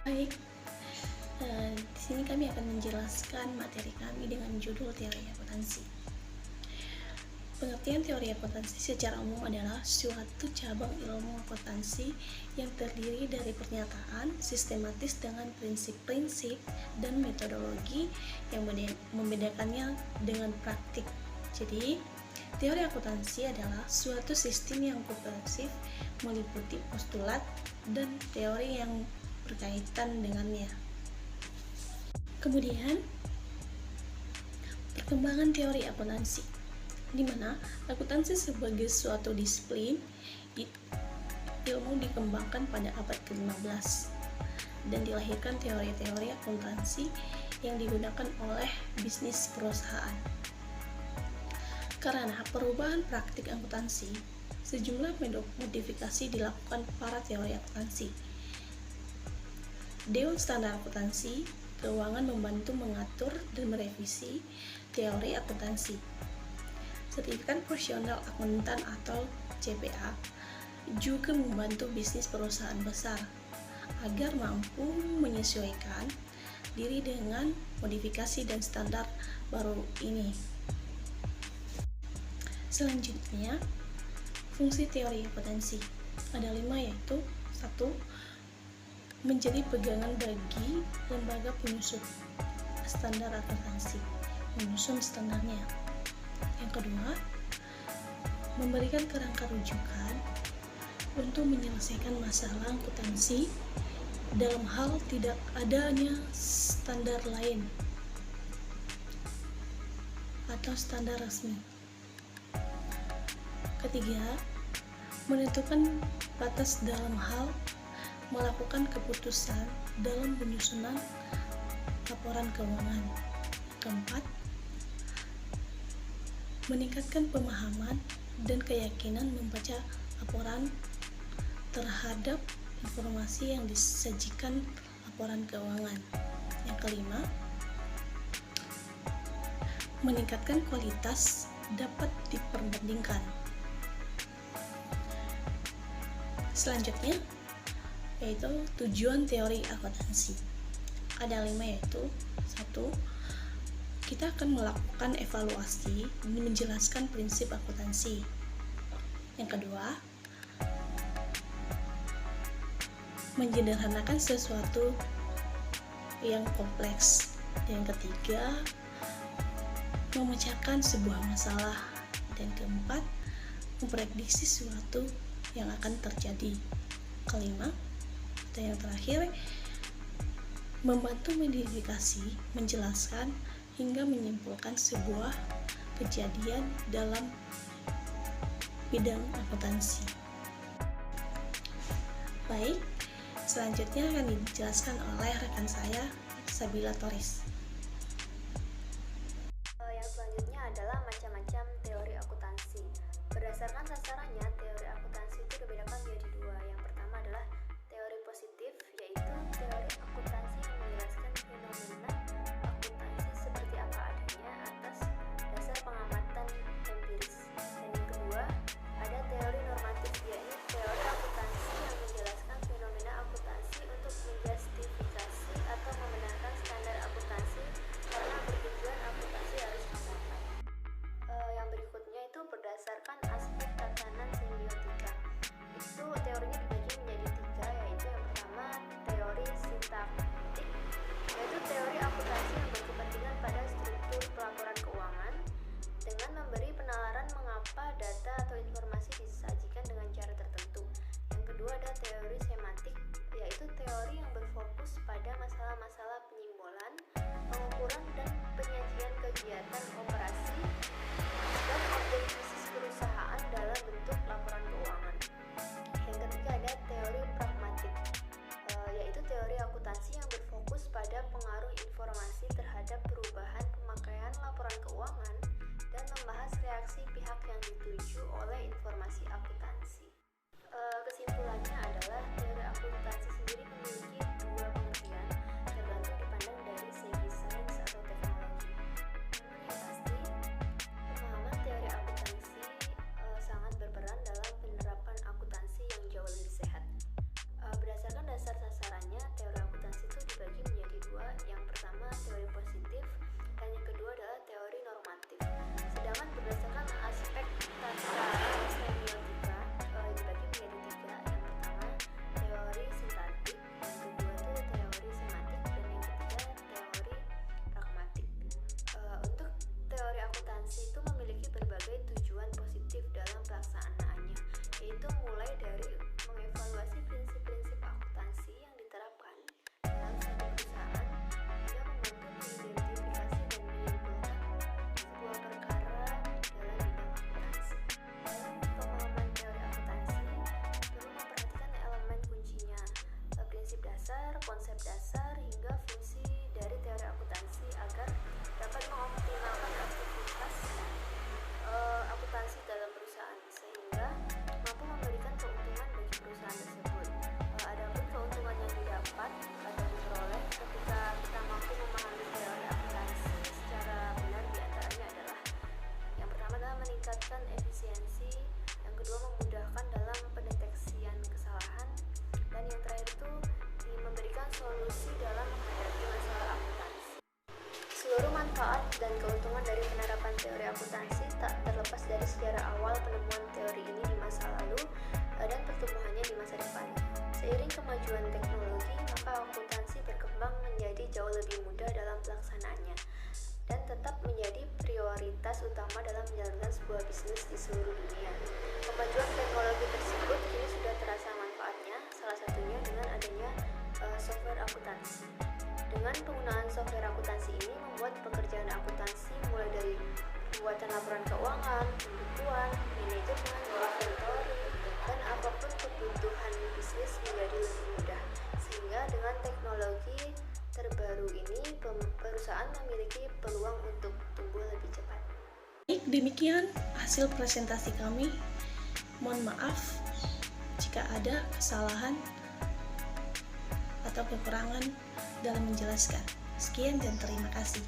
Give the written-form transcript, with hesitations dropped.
Baik, di sini kami akan menjelaskan materi kami dengan judul teori akuntansi. Pengertian teori akuntansi secara umum adalah suatu cabang ilmu akuntansi yang terdiri dari pernyataan sistematis dengan prinsip-prinsip dan metodologi yang membedakannya dengan praktik. Jadi, teori akuntansi adalah suatu sistem yang komprehensif meliputi postulat dan teori yang berkaitan dengannya. Kemudian, perkembangan teori akuntansi, di mana akuntansi sebagai suatu disiplin ilmu dikembangkan pada abad ke-15 dan dilahirkan teori-teori akuntansi yang digunakan oleh bisnis perusahaan. Karena perubahan praktik akuntansi, sejumlah modifikasi dilakukan para teori akuntansi. Dewan Standar Akuntansi Keuangan membantu mengatur dan merevisi teori akuntansi. Sertifikat Profesional Akuntan atau CPA juga membantu bisnis perusahaan besar agar mampu menyesuaikan diri dengan modifikasi dan standar baru ini. Selanjutnya, fungsi teori akuntansi ada 5, yaitu 1. Menjadi pegangan bagi lembaga penyusun standar akuntansi, menyusun standarnya. Yang kedua, memberikan kerangka rujukan untuk menyelesaikan masalah akuntansi dalam hal tidak adanya standar lain atau standar resmi. Ketiga, menentukan batas dalam hal melakukan keputusan dalam penyusunan laporan keuangan. Keempat, meningkatkan pemahaman dan keyakinan membaca laporan terhadap informasi yang disajikan laporan keuangan. Yang kelima, meningkatkan kualitas dapat diperbandingkan. Selanjutnya, yaitu tujuan teori akuntansi. Ada 5, yaitu 1. Kita akan melakukan evaluasi dan menjelaskan prinsip akuntansi. Yang kedua, menyederhanakan sesuatu yang kompleks. Yang ketiga, memecahkan sebuah masalah. Dan keempat, memprediksi sesuatu yang akan terjadi. Kelima, atau yang terakhir, membantu mengidentifikasi, menjelaskan, hingga menyimpulkan sebuah kejadian dalam bidang akuntansi. Baik, selanjutnya akan dijelaskan oleh rekan saya, Sabila Toris. Yang selanjutnya adalah macam-macam teori akuntansi. Berdasarkan sasarannya, teori akuntansi itu dibedakan menjadi 2. Yang pertama adalah teori positif, yaitu teori akuntansi yang menjelaskan fenomena akuntansi seperti apa adanya atas dasar pengamatan empiris. Dan yang kedua, ada teori normatif, yaitu teori akuntansi yang menjelaskan fenomena akuntansi untuk menjustifikasi atau membenarkan standar akuntansi karena bertujuan akuntansi harus dicapai. Yang berikutnya itu berdasarkan aspek tatanan semiotika. Itu teorinya dibagi menjadi 3, yaitu yang pertama teori sintaktik, yaitu teori akuntansi yang berkepentingan pada struktur pelaporan keuangan dengan memberi penalaran mengapa data atau informasi disajikan dengan cara tertentu. Yang kedua ada teori semantik, yaitu teori yang berfokus pada masalah-masalah penyimbolan, pengukuran dan penyajian kegiatan operasi dan objek bisnis perusahaan dalam bentuk laporan keuangan. Yang ketiga ada teori pragmatik, yaitu teori akuntansi yang berfokus pada pengaruh informasi terhadap perubahan pemakaian laporan keuangan dan membahas reaksi pihak yang dituju oleh informasi akuntansi. Kesimpulannya adalah teori akuntansi sendiri memiliki 2 pengertian tergantung dipandang dari segi sains atau teknologi. Namun yang pasti mulai dari mengevaluasi prinsip-prinsip akuntansi yang diterapkan dalam suatu perusahaan hingga membantu mengidentifikasi dan menyimpulkan sebuah perkara dalam bidang akuntansi. Dalam pemahaman teori akuntansi, perlu memperhatikan elemen kuncinya, prinsip dasar, konsep dasar, hingga fungsi dari teori akuntansi agar dapat mengoptimalkan aktivitas akuntansi dalam perusahaan sehingga mampu memberikan keuntungan bagi perusahaan tersebut. Adapun keuntungan yang didapat atau diperoleh ketika kita mampu memahami teori akuntansi secara benar diantaranya adalah yang pertama adalah meningkatkan efisiensi, yang kedua memudahkan dalam pendeteksian kesalahan, dan yang terakhir itu memberikan solusi dalam menghadapi masalah akuntansi. Seluruh manfaat dan keuntungan dari penerapan teori akuntansi tak terlepas dari sejarah awal penemuan teori ini di masa lalu dan pertumbuhannya di masa depan. Seiring kemajuan teknologi, maka akuntansi berkembang menjadi jauh lebih mudah dalam pelaksanaannya dan tetap menjadi prioritas utama dalam menjalankan sebuah bisnis di seluruh dunia. Kemajuan teknologi tersebut kini sudah terasa manfaatnya, salah satunya dengan adanya software akuntansi. Dengan penggunaan software akuntansi ini membuat pekerjaan akuntansi mulai dari pembuatan laporan keuangan, pembukuan, manajemen, inventory, dan apapun kebutuhan bisnis menjadi lebih mudah. Sehingga dengan teknologi terbaru ini perusahaan memiliki peluang untuk tumbuh lebih cepat. Baik, demikian hasil presentasi kami. Mohon maaf jika ada kesalahan atau kekurangan dalam menjelaskan. Sekian dan terima kasih.